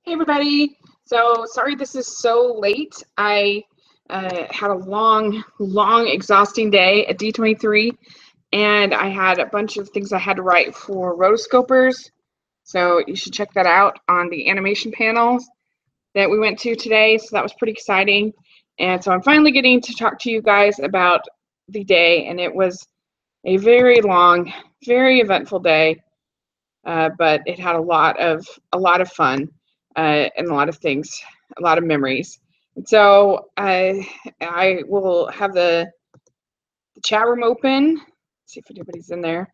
Hey everybody. So sorry this is so late. I had a long, exhausting day at D23, and I had a bunch of things I had to write for rotoscopers. So you should check that out on the animation panels that we went to today. So that was pretty exciting. And so I'm finally getting to talk to you guys about the day, and it was a very long, very eventful day, but it had a lot of fun. And a lot of things, a lot of memories. And so I will have the chat room open. See if anybody's in there.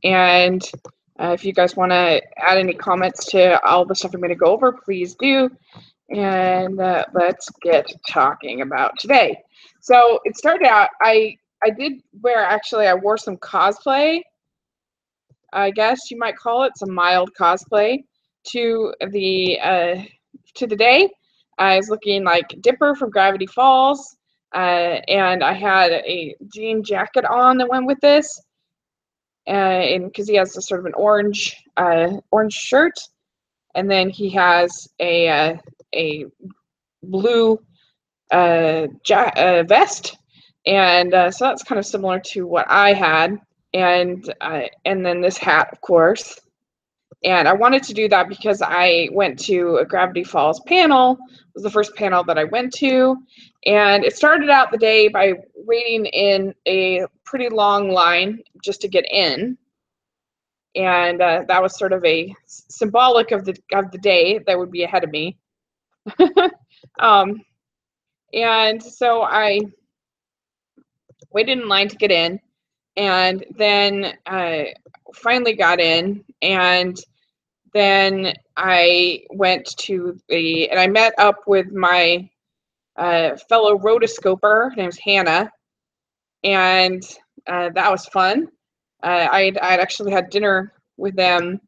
And if you guys want to add any comments to all the stuff I'm going to go over, please do. And let's get talking about today. So it started out, I wore some cosplay, I guess you might call it, some mild cosplay to the day. I was looking like Dipper from Gravity Falls, and I had a jean jacket on that went with this, and because he has a sort of an orange shirt, and then he has a blue vest, and so that's kind of similar to what I had, and then this hat, of course. And I wanted to do that because I went to a Gravity Falls panel. It was the first panel that I went to. And it started out the day by waiting in a pretty long line just to get in. And that was sort of a symbolic of the day that would be ahead of me. And so I waited in line to get in. And then I finally got in, and then I went to and I met up with my fellow rotoscoper. Her name's Hannah, and that was fun. I'd actually had dinner with them,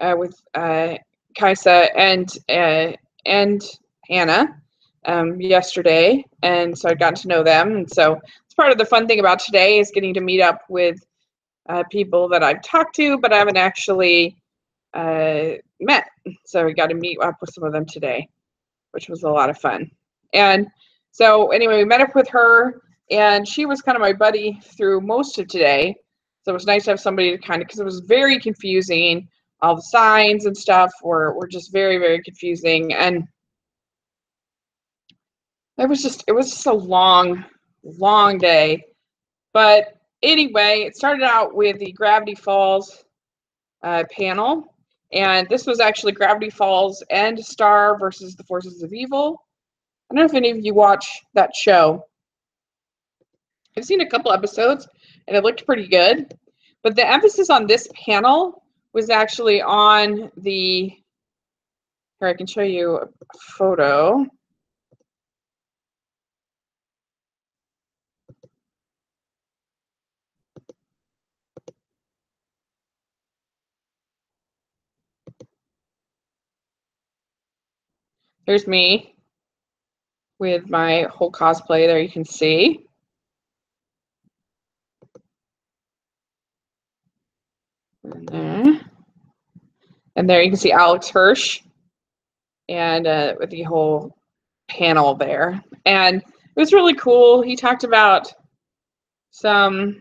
with Kaisa and Hannah yesterday, and so I'd gotten to know them. And so it's part of the fun thing about today is getting to meet up with people that I've talked to, but I haven't actually met. So we got to meet up with some of them today, which was a lot of fun. And so anyway, we met up with her, and she was kind of my buddy through most of today. So it was nice to have somebody to kind of, because it was very confusing. All the signs and stuff were just very, very confusing. And it was just a long day. But anyway, it started out with the Gravity Falls panel. And this was actually Gravity Falls and Star versus the Forces of Evil. I don't know if any of you watch that show. I've seen a couple episodes, and it looked pretty good. But the emphasis on this panel was actually on the, here I can show you a photo. Here's me with my whole cosplay there, you can see. And there you can see Alex Hirsch, and with the whole panel there. And it was really cool. He talked about the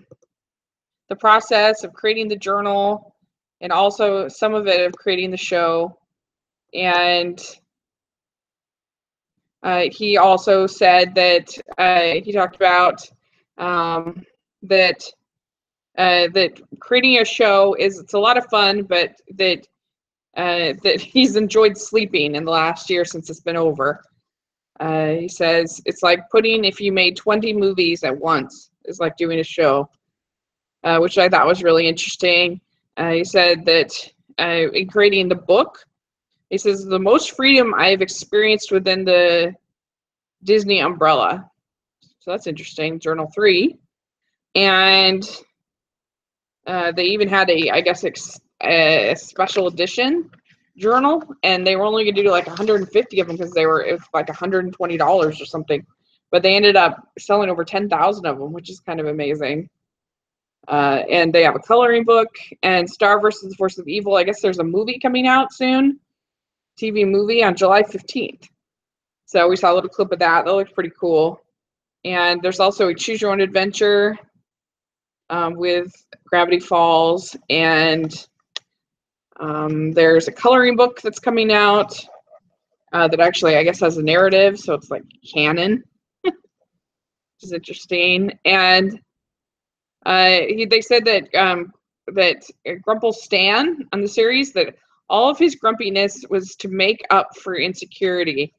process of creating the journal, and also some of it of creating the show. And he also said that he talked about that creating a show it's a lot of fun, but that he's enjoyed sleeping in the last year since it's been over. He says it's like if you made 20 movies at once, it's like doing a show, which I thought was really interesting. He said that in creating the book, he says the most freedom I've experienced within the Disney umbrella. So that's interesting. Journal 3, and they even had a special edition journal, and they were only going to do like 150 of them because it was like $120 or something, but they ended up selling over 10,000 of them, which is kind of amazing. And they have a coloring book, and Star versus the Force of Evil. I guess there's a movie coming out soon. TV movie on July 15th. So we saw a little clip of that. That looked pretty cool. And there's also a Choose Your Own Adventure with Gravity Falls, and there's a coloring book that's coming out that actually, I guess, has a narrative, so it's like canon, which is interesting. And they said that that Grumple Stan on the series, that all of his grumpiness was to make up for insecurity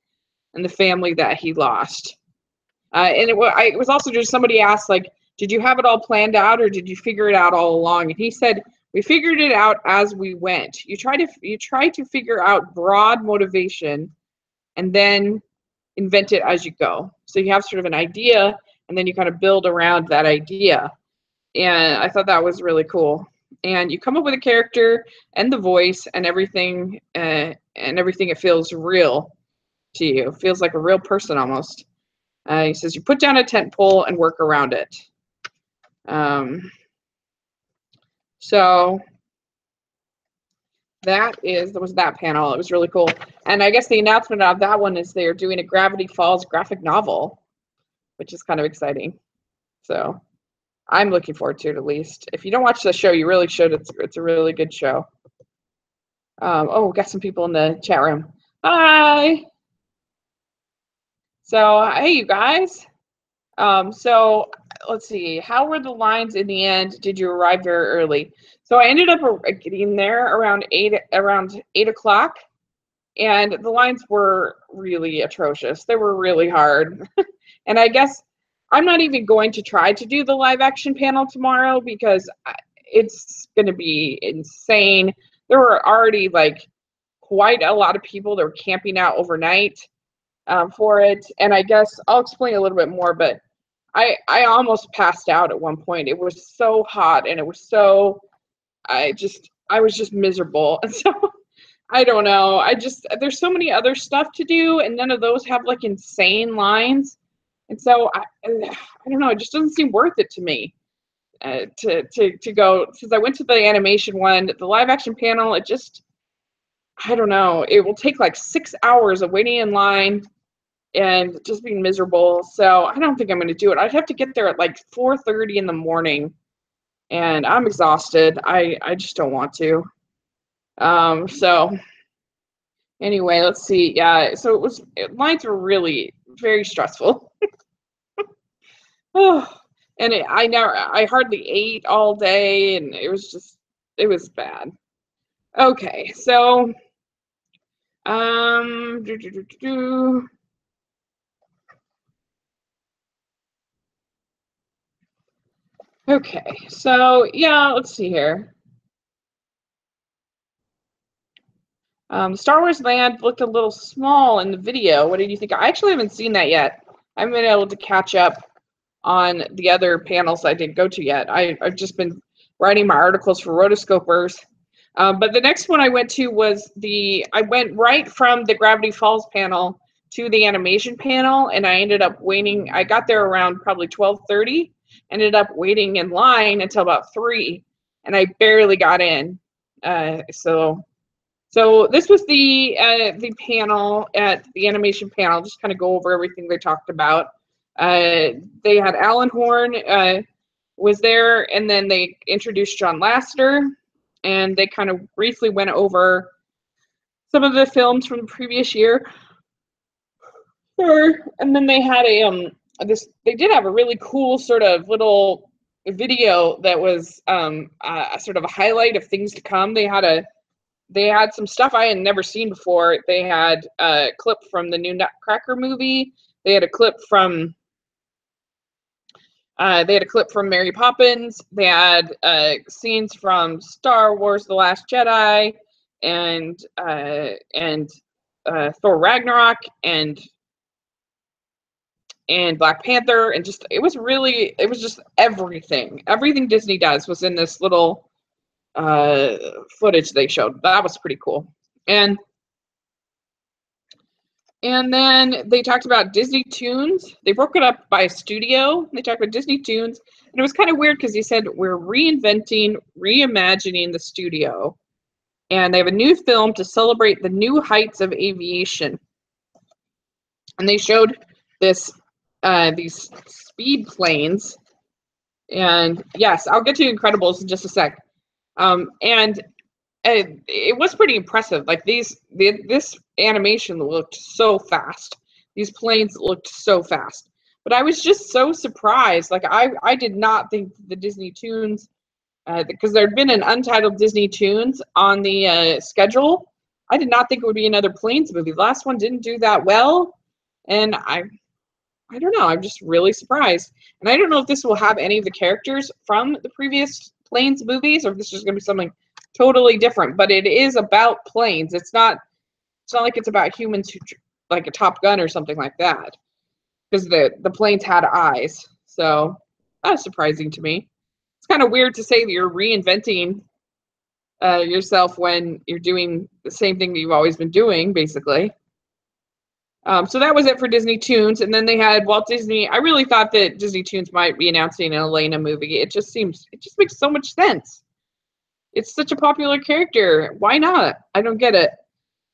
in the family that he lost. And it was also just, somebody asked, like, did you have it all planned out, or did you figure it out all along? And he said, we figured it out as we went. You try to figure out broad motivation and then invent it as you go. So you have sort of an idea, and then you kind of build around that idea. And I thought that was really cool. And you come up with a character and the voice and everything, it feels real to you. It feels like a real person almost. He says you put down a tent pole and work around it. So that was that panel. It was really cool. And I guess the announcement of that one is they're doing a Gravity Falls graphic novel, which is kind of exciting. So I'm looking forward to it, at least. If you don't watch the show, you really should. It's a really good show. Oh, we got some people in the chat room. Hi. So, hey, you guys. So let's see. How were the lines in the end? Did you arrive very early? So I ended up getting there around 8 o'clock, and the lines were really atrocious. They were really hard. And I guess I'm not even going to try to do the live action panel tomorrow because it's going to be insane. There were already like quite a lot of people that were camping out overnight for it. And I guess I'll explain a little bit more, but I almost passed out at one point. It was so hot, and it was so, I was just miserable. And so I don't know. There's so many other stuff to do, and none of those have like insane lines. And so I don't know. It just doesn't seem worth it to me to go, since I went to the animation one, the live action panel. It just, I don't know. It will take like 6 hours of waiting in line and just being miserable. So I don't think I'm going to do it. I'd have to get there at like 4:30 in the morning, and I'm exhausted. I just don't want to. So anyway, let's see. Yeah, so lines were really very stressful. Oh, and I hardly ate all day, and it was bad. Okay, so okay, so yeah, let's see here. Star Wars Land looked a little small in the video. What did you think? I actually haven't seen that yet. I haven't been able to catch up on the other panels I didn't go to yet. I've just been writing my articles for Rotoscopers. But the next one I went to was I went right from the Gravity Falls panel to the animation panel, and I ended up waiting. I got there around probably 12:30, ended up waiting in line until about 3, and I barely got in. So this was the panel at the animation panel. Just kind of go over everything they talked about. They had Alan Horn was there, and then they introduced John Lasseter, and they kind of briefly went over some of the films from the previous year. And then they had they did have a really cool sort of little video that was sort of a highlight of things to come. They had some stuff I had never seen before. They had a clip from the new Nutcracker movie. They had a clip from Mary Poppins. They had scenes from Star Wars: The Last Jedi, and Thor Ragnarok, and Black Panther, and it was just everything. Everything Disney does was in this little footage they showed. That was pretty cool. And then they talked about Disney Toons. They broke it up by studio. They talked about Disney Toons, and it was kind of weird because he said we're reimagining the studio. and they have a new film to celebrate the new heights of aviation. And they showed this these speed planes. And yes, I'll get to Incredibles in just a sec. And it was pretty impressive. Like this animation looked so fast. These planes looked so fast. But I was just so surprised. Like I did not think the Disney Toons, because there had been an Untitled Disney Toons on the schedule. I did not think it would be another Planes movie. The last one didn't do that well, and I don't know. I'm just really surprised. And I don't know if this will have any of the characters from the previous Planes movies, or if this is going to be something totally different. But it is about planes. It's not like it's about humans who, like a Top Gun or something like that, because the planes had eyes. So that was surprising to me. It's kind of weird to say that you're reinventing yourself when you're doing the same thing that you've always been doing, basically. So that was it for Disney Toons. And then they had Walt Disney. I really thought that Disney Toons might be announcing an Elena movie. It just makes so much sense. It's such a popular character. Why not? I don't get it.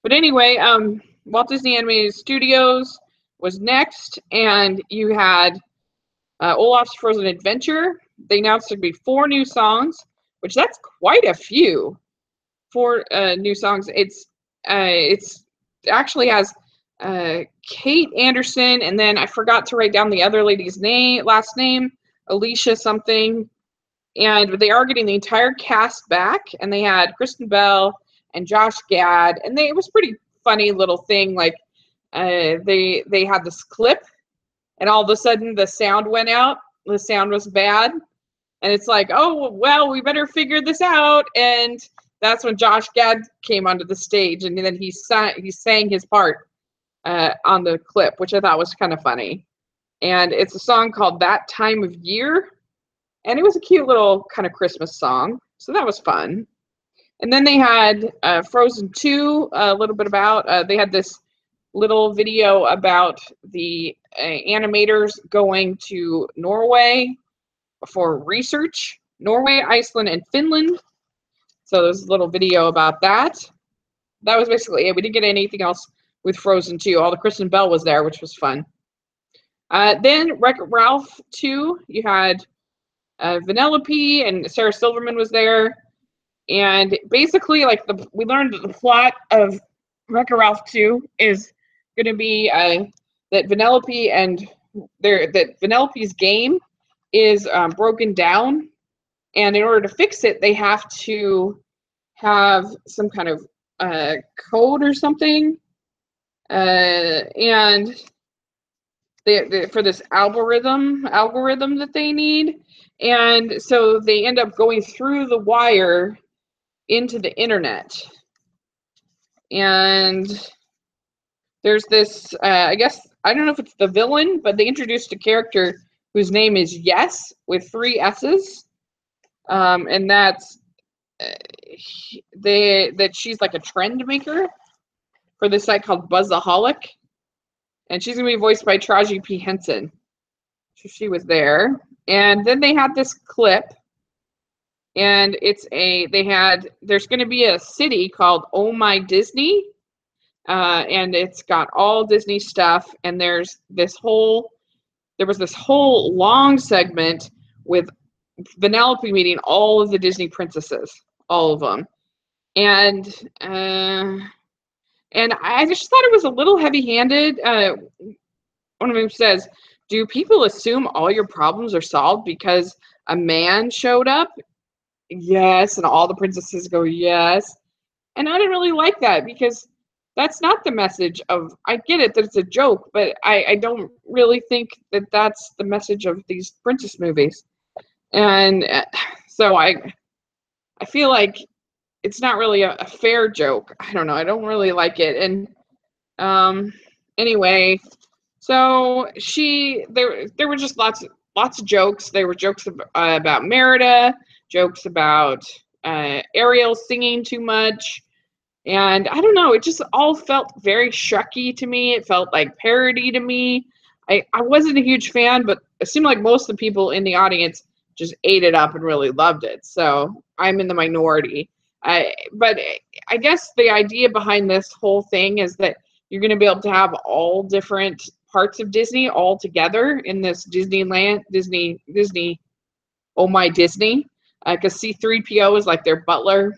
But anyway, Walt Disney Animated Studios was next, and you had Olaf's Frozen Adventure. They announced there'd be 4 new songs, which that's quite a few. 4 new songs. It's actually has Kate Anderson, and then I forgot to write down the other lady's last name, Alicia something. And they are getting the entire cast back, and they had Kristen Bell and Josh Gad, and it was pretty funny little thing. Like they had this clip, and all of a sudden the sound went out. The sound was bad, and it's like, oh well, we better figure this out. And that's when Josh Gad came onto the stage, and then he sang his part on the clip, which I thought was kind of funny. And it's a song called "That Time of Year." And it was a cute little kind of Christmas song. So that was fun. And then they had Frozen 2, a little bit about, they had this little video about the animators going to Norway for research. Norway, Iceland, and Finland. So there's a little video about that. That was basically it. We didn't get anything else with Frozen 2. All the Kristen Bell was there, which was fun. Then Wreck-It Ralph 2, you had Vanellope, and Sarah Silverman was there. And basically, like we learned that the plot of Wreck-It Ralph 2 is going to be that Vanellope that Vanellope's game is broken down, and in order to fix it, they have to have some kind of code or something, and for this algorithm that they need. And so they end up going through the wire into the internet. And there's this, I guess, I don't know if it's the villain, but they introduced a character whose name is Yes, with 3 S's. And that's, that she's like a trend maker for this site called Buzzaholic. And she's going to be voiced by Taraji P. Henson. So she was there. And then they had this clip, and there's going to be a city called Oh My Disney, and it's got all Disney stuff, and there was this whole long segment with Vanellope meeting all of the Disney princesses, all of them. And I just thought it was a little heavy-handed. One of them says, "Do people assume all your problems are solved because a man showed up?" Yes, and all the princesses go, yes. And I didn't really like that, because that's not the message of, I get it that it's a joke, but I don't really think that that's the message of these princess movies. And so I feel like it's not really a fair joke. I don't know. I don't really like it. And anyway, so there were just lots of jokes. There were jokes about Merida, jokes about Ariel singing too much, and I don't know. It just all felt very Shrek-y to me. It felt like parody to me. I wasn't a huge fan, but it seemed like most of the people in the audience just ate it up and really loved it. So I'm in the minority. But I guess the idea behind this whole thing is that you're going to be able to have all different parts of Disney all together in this Disneyland, Disney, oh my Disney, because C-3PO is like their butler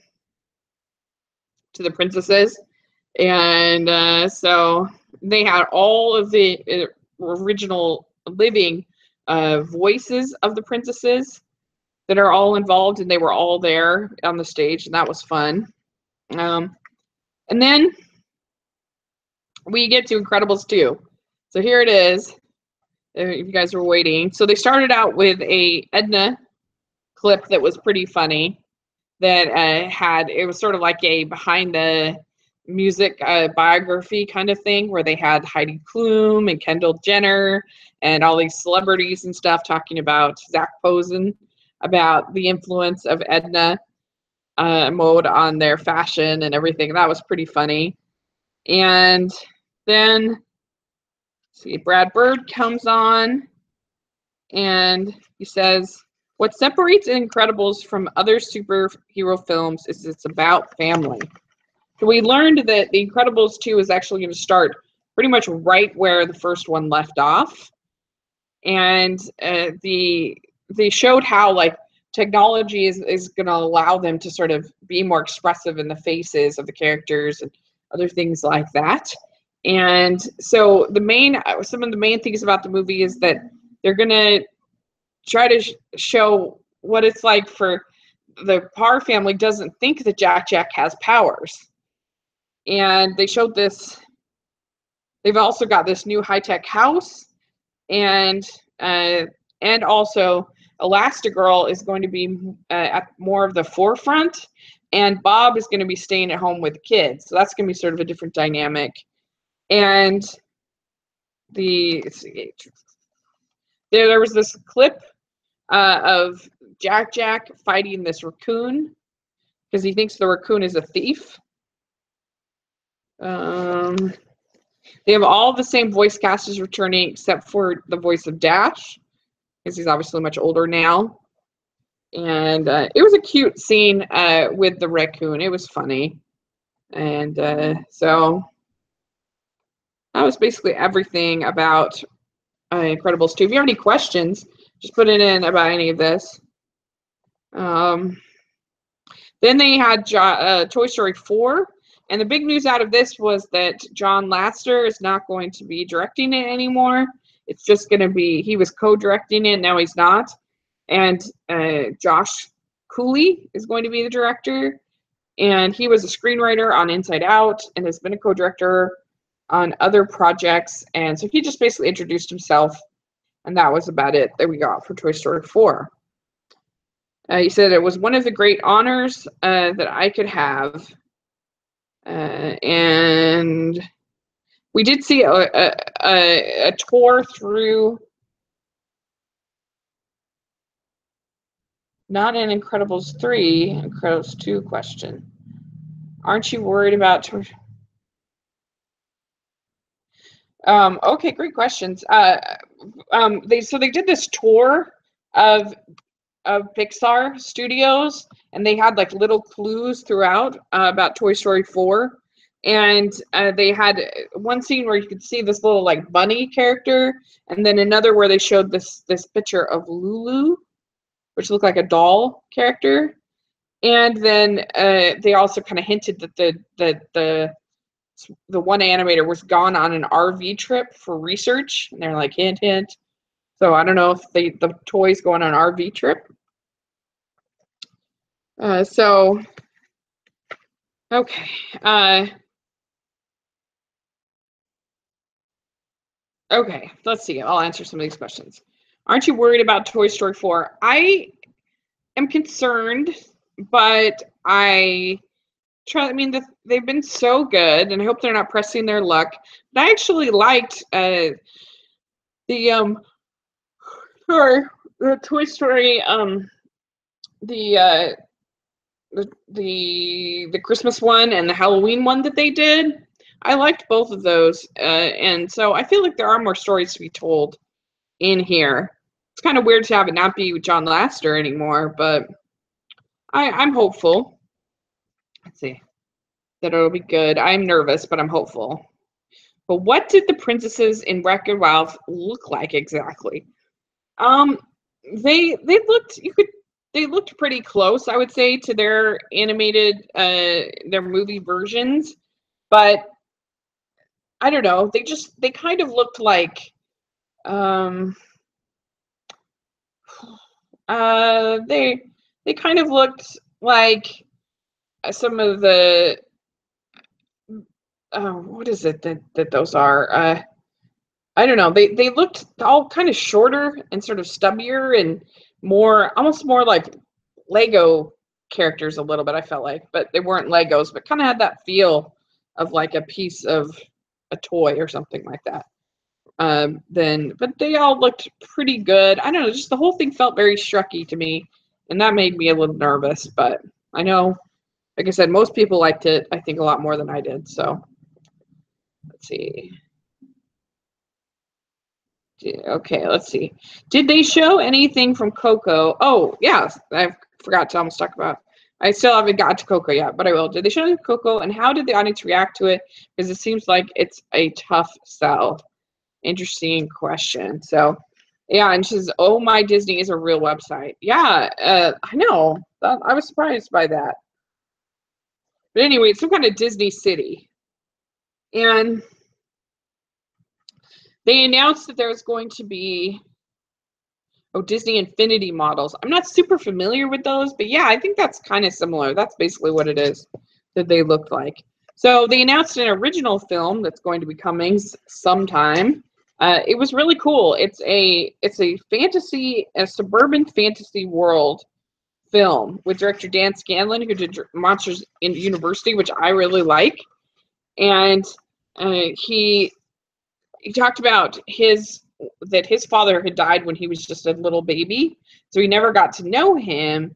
to the princesses, and so they had all of the original living voices of the princesses that are all involved, and they were all there on the stage, and that was fun. And then we get to Incredibles 2. So here it is, if you guys were waiting. So they started out with a Edna clip that was pretty funny, that it was sort of like a behind the music biography kind of thing, where they had Heidi Klum and Kendall Jenner and all these celebrities and stuff talking about Zach Posen, about the influence of Edna mode on their fashion and everything. That was pretty funny. And then, see, Brad Bird comes on and he says, what separates Incredibles from other superhero films is it's about family. So we learned that The Incredibles 2 is actually going to start pretty much right where the first one left off. And they showed how, like, technology is going to allow them to sort of be more expressive in the faces of the characters and other things like that. And so some of the main things about the movie is that they're going to try to show what it's like for the Parr family doesn't think that Jack has powers. And they showed this. They've also got this new high-tech house, and also Elastigirl is going to be at more of the forefront, and Bob is going to be staying at home with the kids. So that's going to be sort of a different dynamic. And there was this clip of Jack fighting this raccoon because he thinks the raccoon is a thief. They have all the same voice casters returning except for the voice of Dash, because he's obviously much older now. And it was a cute scene with the raccoon. It was funny. And so that was basically everything about Incredibles 2. If you have any questions, just put it in about any of this. Then they had Toy Story 4. And the big news out of this was that John Lasseter is not going to be directing it anymore. It's just going to be, he was co-directing it, now he's not. And Josh Cooley is going to be the director. And he was a screenwriter on Inside Out and has been a co-director on other projects. And so he just basically introduced himself. And that was about it that we got for Toy Story 4. He said it was one of the great honors that I could have. And we did see a tour through, not an Incredibles 3, Incredibles 2 question. Aren't you worried about tour? Okay, great questions. They did this tour of Pixar studios, and they had like little clues throughout about Toy Story 4. And they had one scene where you could see this little like bunny character, and then another where they showed this picture of Lulu, which looked like a doll character. And then they also kind of hinted that the one animator was gone on an RV trip for research, and they're like, hint, hint. So I don't know if the toys go on an RV trip. Okay. Okay, let's see. I'll answer some of these questions. Aren't you worried about Toy Story 4? I am concerned, but I mean, they've been so good, and I hope they're not pressing their luck. But I actually liked the Toy Story, the Christmas one and the Halloween one that they did. I liked both of those, and so I feel like there are more stories to be told in here. It's kind of weird to have it not be with John Lasseter anymore, but I'm hopeful. Let's see. That it'll be good. I'm nervous, but I'm hopeful. But what did the princesses in Wreck-It Ralph look like exactly? Um, they looked they looked pretty close, I would say, to their animated their movie versions, but I don't know. They kind of looked like um uh they they kind of looked like some of the what is it that those are? I don't know. They looked all kind of shorter and sort of stubbier and more almost more like Lego characters a little bit, I felt like, but they weren't Legos, but kind of had that feel of like a piece of a toy or something like that. But they all looked pretty good. I don't know, just the whole thing felt very Shrek-y to me, and that made me a little nervous. But I know, like I said, most people liked it, I think, a lot more than I did. So let's see. Okay, let's see. Did they show anything from Coco? Oh, yes, I forgot to almost talk about. I still haven't got to Coco yet, but I will. Did they show Coco, and how did the audience react to it? Because it seems like it's a tough sell. Interesting question. So, yeah, and she says, "Oh, my Disney is a real website." Yeah, I know. I was surprised by that. But anyway, it's some kind of Disney city, and they announced that there's going to be Disney Infinity models. I'm not super familiar with those, but yeah, I think that's kind of similar. That's basically what it is that they look like. So they announced an original film that's going to be coming sometime. It was really cool. It's a fantasy, a suburban fantasy world film with director Dan Scanlon, who did Monsters in University, which I really like, and he talked about that his father had died when he was just a little baby, so he never got to know him,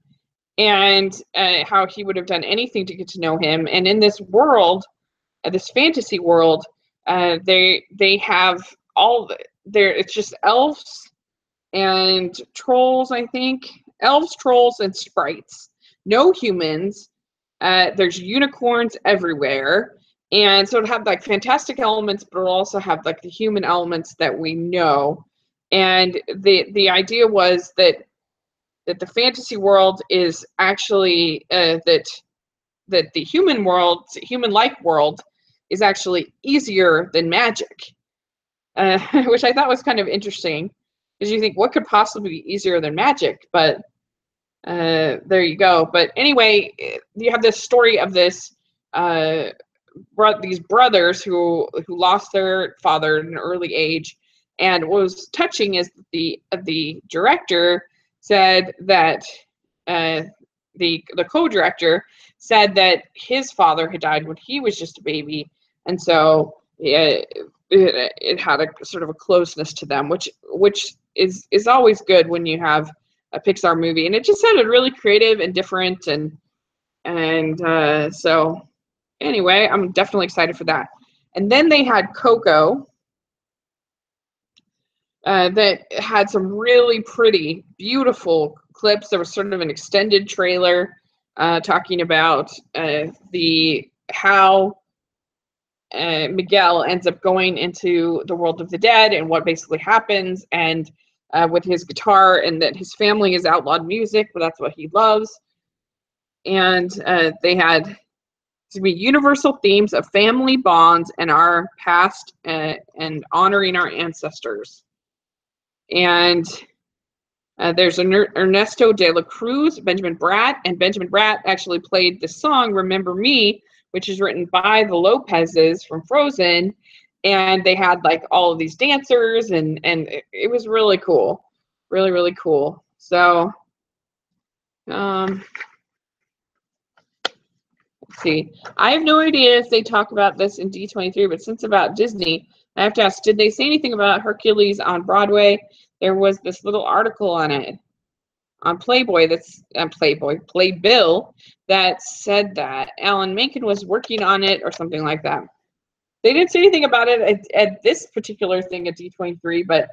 and how he would have done anything to get to know him. And in this world, this fantasy world, they have all there. It's just elves and trolls, I think. Elves, trolls, and sprites. No humans. There's unicorns everywhere. And so it had like fantastic elements, but it'll also have like the human elements that we know. And the idea was that the fantasy world is actually that the human-like world, is actually easier than magic, which I thought was kind of interesting, because you think, what could possibly be easier than magic? But there you go. But anyway, you have this story of these brothers who lost their father at an early age, and what was touching is the director said that the co-director said that his father had died when he was just a baby, and so it had a sort of a closeness to them, which is always good when you have a Pixar movie, and it just sounded really creative and different, and so anyway, I'm definitely excited for that. And then they had Coco, that had some really pretty, beautiful clips. There was sort of an extended trailer talking about the how Miguel ends up going into the world of the dead and what basically happens, and with his guitar, and that his family is outlawed music, but that's what he loves. And they had to be universal themes of family bonds and our past, and honoring our ancestors. And there's Ernesto de la Cruz, Benjamin Bratt, and Benjamin Bratt actually played the song "Remember Me," which is written by the Lopez's from Frozen, and they had like all of these dancers, and it was really cool, really, really cool. So let's see. I have no idea if they talk about this in D23, but since about Disney, I have to ask, did they say anything about Hercules on Broadway? There was this little article on it on Playboy, Playbill, that said that Alan Menken was working on it or something like that. They didn't say anything about it at this particular thing at D23, but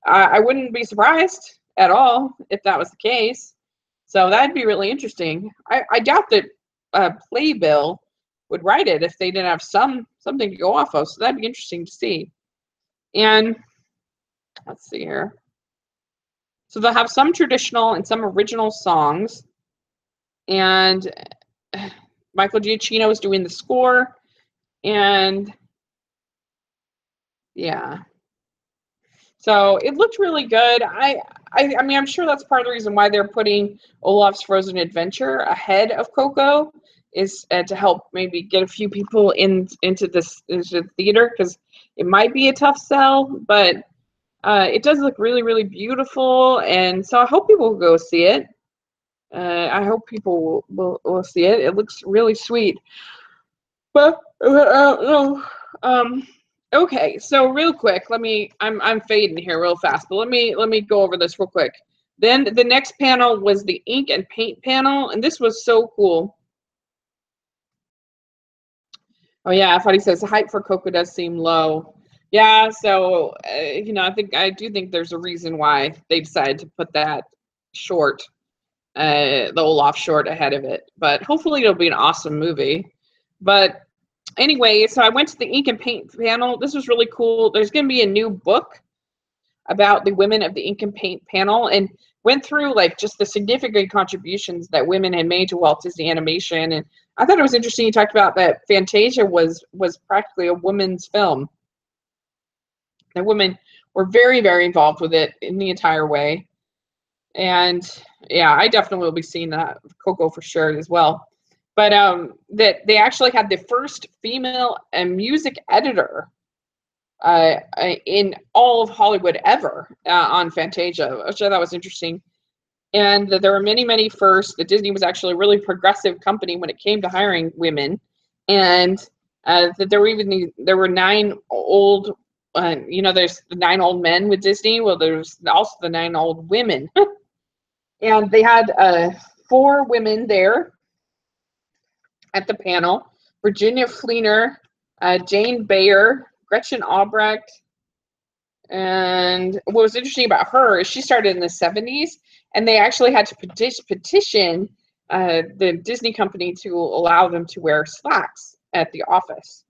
I wouldn't be surprised at all if that was the case. So that'd be really interesting. I doubt that playbill would write it if they didn't have something to go off of. So that'd be interesting to see. And let's see here. So they'll have some traditional and some original songs. And Michael Giacchino is doing the score. And yeah. So it looked really good. I mean, I'm sure that's part of the reason why they're putting Olaf's Frozen Adventure ahead of Coco, is to help maybe get a few people into the theater, because it might be a tough sell, but it does look really, really beautiful, and so I hope people will go see it. I hope people will see it. It looks really sweet. But okay, so real quick, I'm fading here real fast, but let me go over this real quick. Then the next panel was the ink and paint panel, and this was so cool. Oh yeah, I thought he says the hype for Coco does seem low. Yeah, so you know, I do think there's a reason why they decided to put that short, the Olaf short, ahead of it. But hopefully it'll be an awesome movie. But anyway, so I went to the ink and paint panel. This was really cool. There's going to be a new book about the women of the ink and paint panel, and went through like just the significant contributions that women had made to Walt Disney Animation. And I thought it was interesting. He talked about that Fantasia was practically a woman's film. The women were very, very involved with it in the entire way. And yeah, I definitely will be seeing that Coco for sure as well. But that they actually had the first female music editor in all of Hollywood ever on Fantasia, which I thought was interesting. And that there were many, many firsts. That Disney was actually a really progressive company when it came to hiring women, and that there were 9 old, you know, there's the 9 old men with Disney. Well, there's also the 9 old women, and they had 4 women there at the panel: Virginia Fleener, Jane Bayer, Gretchen Albrecht. And what was interesting about her is she started in the 70s, and they actually had to petition the Disney company to allow them to wear slacks at the office.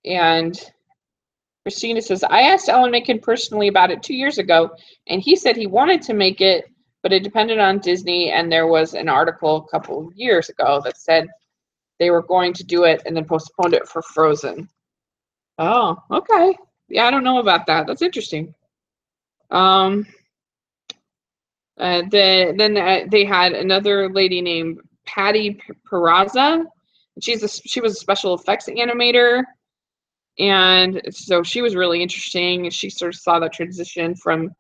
And Christina says, I asked Alan Menken personally about it 2 years ago, and he said he wanted to make it, but it depended on Disney, and there was an article a couple of years ago that said they were going to do it and then postponed it for Frozen. Oh, okay. Yeah, I don't know about that. That's interesting. Then they had another lady named Patty Peraza. She was a special effects animator, and so she was really interesting. She sort of saw that transition from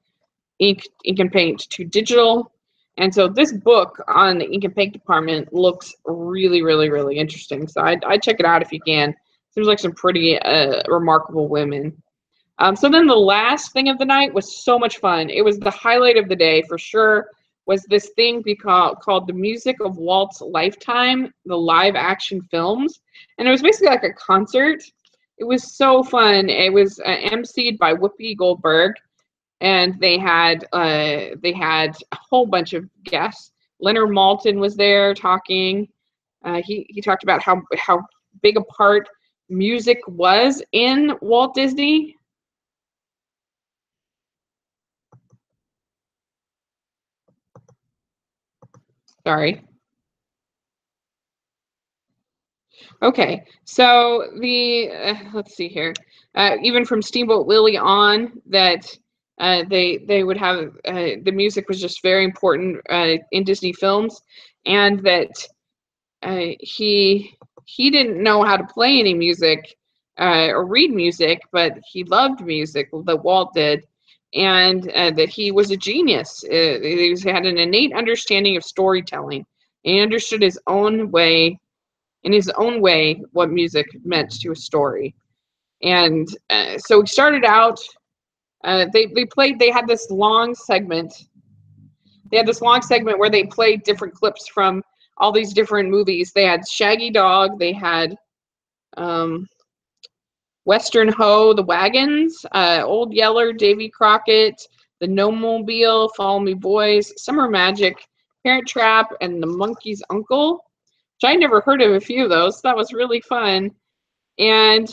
ink and paint to digital. And so this book on the ink and paint department looks really, really, really interesting. So I'd check it out if you can. Seems like some pretty remarkable women. So then the last thing of the night was so much fun. It was the highlight of the day for sure, was this thing called The Music of Walt's Lifetime, the live action films. And it was basically like a concert. It was so fun. It was emceed by Whoopi Goldberg, and they had a whole bunch of guests. Leonard Maltin was there talking. He talked about how big a part music was in Walt Disney. Sorry. Okay, so let's see here. Even from Steamboat Willie on, that they would have the music was just very important in Disney films, and that he didn't know how to play any music or read music, but he loved music, that Walt did, and that he was a genius. He had an innate understanding of storytelling. He understood in his own way what music meant to a story. And so he started out, they had this long segment. They had this long segment where they played different clips from all these different movies. They had Shaggy Dog, they had Western Ho, The Wagons, Old Yeller, Davy Crockett, The Gnome-Mobile, Follow Me Boys, Summer Magic, Parent Trap, and The Monkey's Uncle. which I never heard of a few of those. That was really fun. And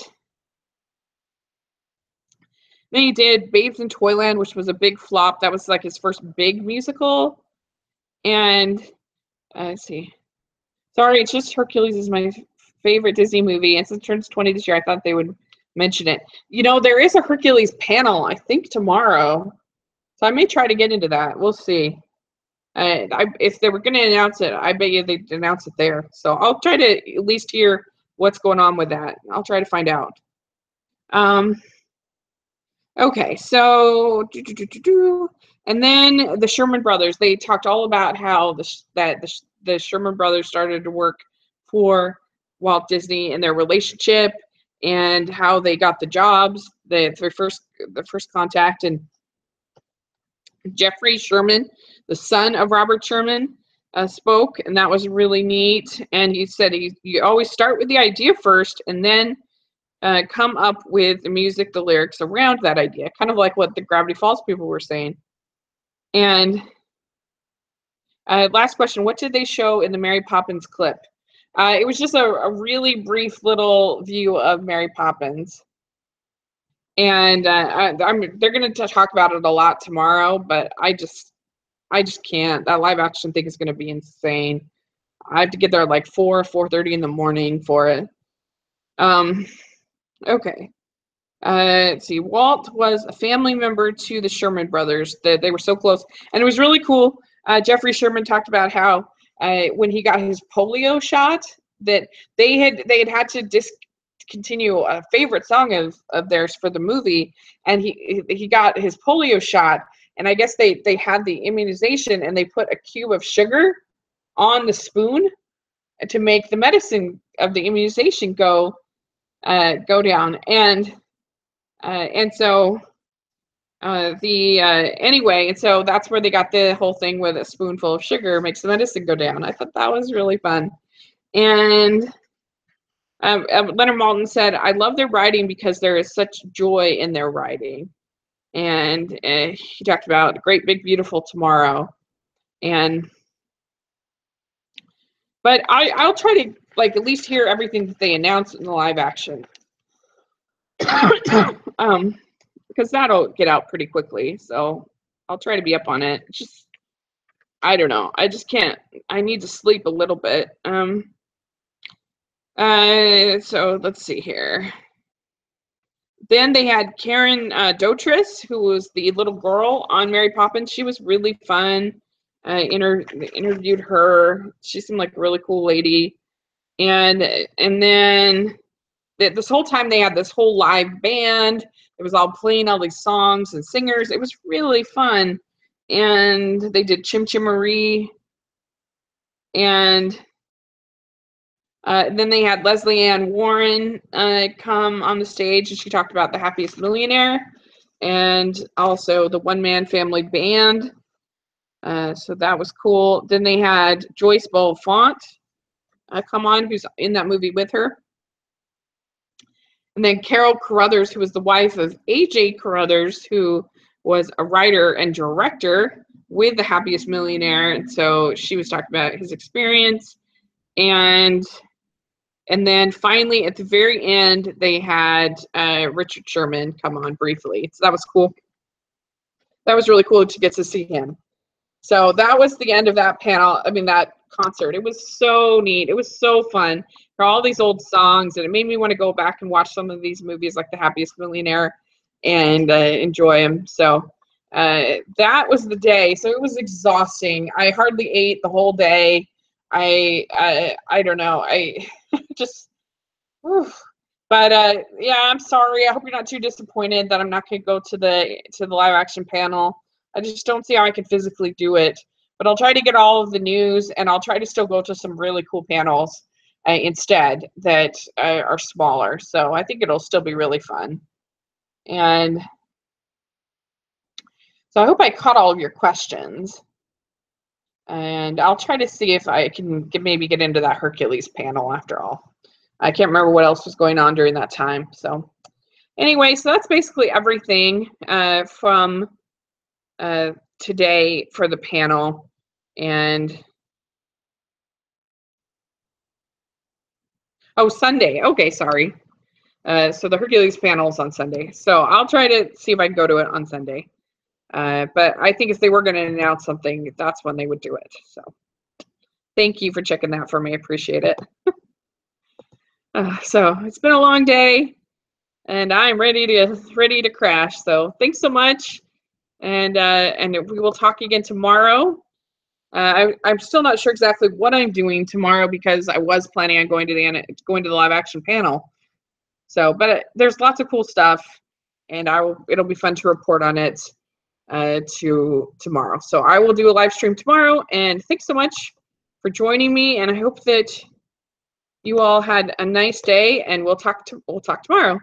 then he did Babes in Toyland, which was a big flop. That was like his first big musical. And let's see. Sorry, it's just Hercules is my favorite Disney movie. And since it turns 20 this year, I thought they would mention it. You know, there is a Hercules panel, I think, tomorrow. So I may try to get into that. We'll see. If they were going to announce it, I bet you they'd announce it there. So I'll try to at least hear what's going on with that. I'll try to find out. Okay, so and then the Sherman Brothers. They talked all about how the Sherman Brothers started to work for Walt Disney and their relationship, and how they got the jobs, the first contact, and Jeffrey Sherman, the son of Robert Sherman, spoke, and that was really neat. And he said you always start with the idea first, and then come up with the music, the lyrics around that idea, kind of like what the Gravity Falls people were saying. And last question, what did they show in the Mary Poppins clip? It was just a really brief little view of Mary Poppins. And they're going to talk about it a lot tomorrow, but I just can't. That live action thing is going to be insane. I have to get there at like 4:30 in the morning for it. Okay. Let's see. Walt was a family member to the Sherman Brothers. They were so close, and it was really cool. Jeffrey Sherman talked about how when he got his polio shot, that they had to discontinue a favorite song of theirs for the movie, and he got his polio shot, and I guess they had the immunization, and they put a cube of sugar on the spoon to make the medicine of the immunization go down. And so anyway, and so that's where they got the whole thing with a spoonful of sugar makes the medicine go down. I thought that was really fun. And Leonard Maltin said, I love their writing because there is such joy in their writing. And he talked about Great Big Beautiful Tomorrow. But I'll try to like at least hear everything that they announced in the live action. Because that'll get out pretty quickly. So I'll try to be up on it. Just, I don't know. I just can't. I need to sleep a little bit. So let's see here. Then they had Karen Dotris, who was the little girl on Mary Poppins. She was really fun. Interviewed her. She seemed like a really cool lady. And then this whole time they had this whole live band. It was all playing all these songs and singers. It was really fun. And they did Chim Chim Marie. And then they had Leslie Ann Warren come on the stage, and she talked about The Happiest Millionaire and also the One Man Family Band. So that was cool. Then they had Joyce Bulifant come on, who's in that movie with her. And then Carol Carruthers, who was the wife of A.J. Carruthers, who was a writer and director with The Happiest Millionaire. And so she was talking about his experience. And then finally, at the very end, they had Richard Sherman come on briefly. So that was cool. That was really cool to get to see him. So that was the end of that panel. I mean, that concert. It was so neat. It was so fun. For all these old songs, and it made me want to go back and watch some of these movies like The Happiest Millionaire and enjoy them. So that was the day. So it was exhausting. I hardly ate the whole day. I don't know. I just, whew. But yeah, I'm sorry. I hope you're not too disappointed that I'm not going to go to the live action panel. I just don't see how I can physically do it. But I'll try to get all of the news, and I'll try to still go to some really cool panels instead that are smaller. So I think it'll still be really fun. And so I hope I caught all of your questions. And I'll try to see if I can maybe get into that Hercules panel after all. I can't remember what else was going on during that time. So anyway, so that's basically everything from today for the panel. And Oh, Sunday. Okay, sorry. So the Hercules panel is on Sunday. So I'll try to see if I can go to it on Sunday. But I think if they were going to announce something, that's when they would do it. So thank you for checking that for me. I appreciate it. So it's been a long day, and I'm ready to crash. So thanks so much, and we will talk again tomorrow. I'm still not sure exactly what I'm doing tomorrow because I was planning on going to the live action panel. So, but there's lots of cool stuff, and it'll be fun to report on it tomorrow. So I will do a live stream tomorrow, and thanks so much for joining me, and I hope that you all had a nice day, and we'll talk tomorrow.